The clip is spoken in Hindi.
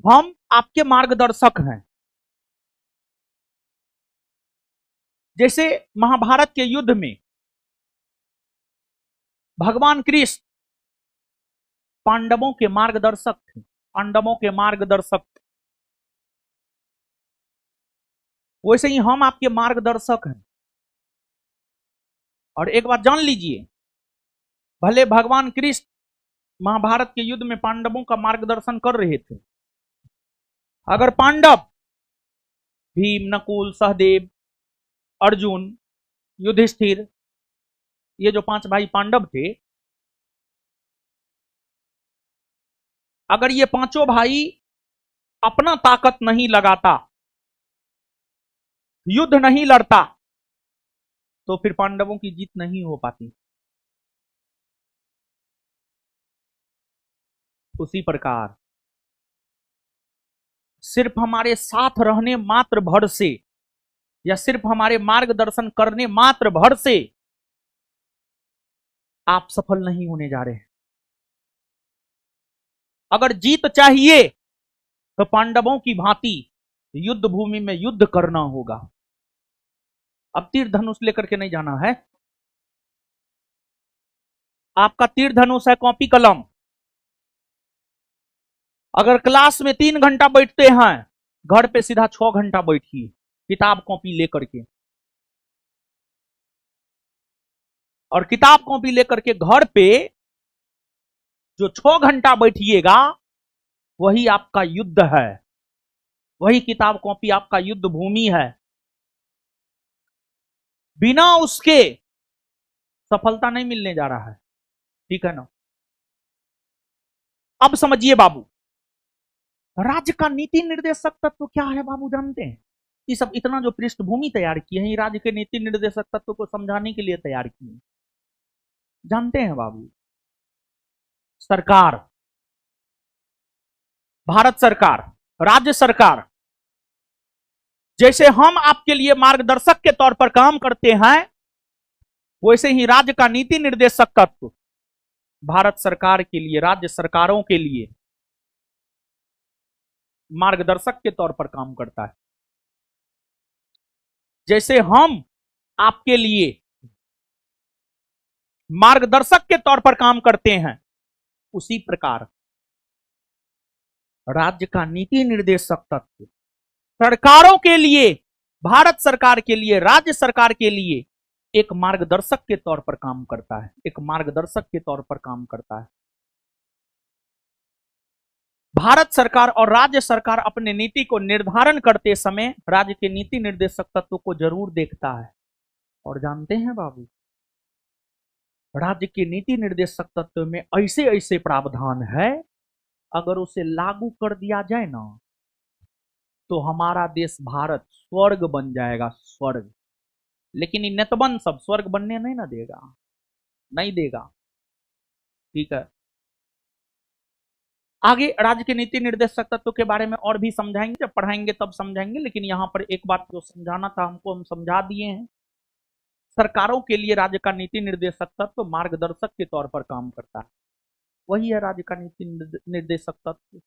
हम आपके मार्गदर्शक हैं। जैसे महाभारत के युद्ध में भगवान कृष्ण पांडवों के मार्गदर्शक थे, पांडवों के मार्गदर्शक। वैसे ही हम आपके मार्गदर्शक हैं। और एक बात जान लीजिए, भले भगवान कृष्ण महाभारत के युद्ध में पांडवों का मार्गदर्शन कर रहे थे, अगर पांडव भीम, नकुल, सहदेव, अर्जुन, युधिष्ठिर, ये जो 5 भाई पांडव थे, अगर ये पांचों भाई अपना ताकत नहीं लगाता, युद्ध नहीं लड़ता, तो फिर पांडवों की जीत नहीं हो पाती। उसी प्रकार सिर्फ हमारे साथ रहने मात्र भर से, या सिर्फ हमारे मार्गदर्शन करने मात्र भर से आप सफल नहीं होने जा रहे हैं। अगर जीत चाहिए तो पांडवों की भांति युद्ध भूमि में युद्ध करना होगा। अब तीर धनुष लेकर के नहीं जाना है। आपका तीर धनुष है कॉपी कलम। अगर क्लास में 3 घंटा बैठते हैं, घर पे सीधा 6 घंटा बैठिए किताब कॉपी लेकर के। और किताब कॉपी लेकर के घर पे जो 6 घंटा बैठिएगा, वही आपका युद्ध है, वही किताब कॉपी आपका युद्ध भूमि है। बिना उसके सफलता नहीं मिलने जा रहा है। ठीक है ना? अब समझिए बाबू, राज्य का नीति निर्देशक तत्व क्या है बाबू, जानते हैं? ये सब इतना जो पृष्ठभूमि तैयार की है, राज्य के नीति निर्देशक तत्व को समझाने के लिए तैयार की है। जानते हैं बाबू? सरकार, भारत सरकार, राज्य सरकार। जैसे हम आपके लिए मार्गदर्शक के तौर पर काम करते हैं, वैसे ही राज्य का नीति निर्देशक तत्व भारत सरकार के लिए, राज्य सरकारों के लिए मार्गदर्शक के तौर पर काम करता है। जैसे हम आपके लिए मार्गदर्शक के तौर पर काम करते हैं, उसी प्रकार राज्य का नीति निर्देशक तत्व सरकारों के लिए, भारत सरकार के लिए, राज्य सरकार के लिए एक मार्गदर्शक के तौर पर काम करता है, एक मार्गदर्शक के तौर पर काम करता है। भारत सरकार और राज्य सरकार अपने नीति को निर्धारण करते समय राज्य के नीति निर्देशक तत्व को जरूर देखता है। और जानते हैं बाबू, राज्य के नीति निर्देशक तत्व में ऐसे ऐसे प्रावधान है, अगर उसे लागू कर दिया जाए ना, तो हमारा देश भारत स्वर्ग बन जाएगा, स्वर्ग। लेकिन इन नेतबन सब स्वर्ग बनने नहीं ना देगा, नहीं देगा। ठीक है? आगे राज्य के नीति निर्देशक तत्व के बारे में और भी समझाएंगे, जब पढ़ाएंगे तब समझाएंगे। लेकिन यहां पर एक बात जो समझाना था हमको, हम समझा दिए हैं। सरकारों के लिए राज्य का नीति निर्देशक तत्व मार्गदर्शक के तौर पर काम करता है, वही है राज्य का नीति निर्देशक तत्व।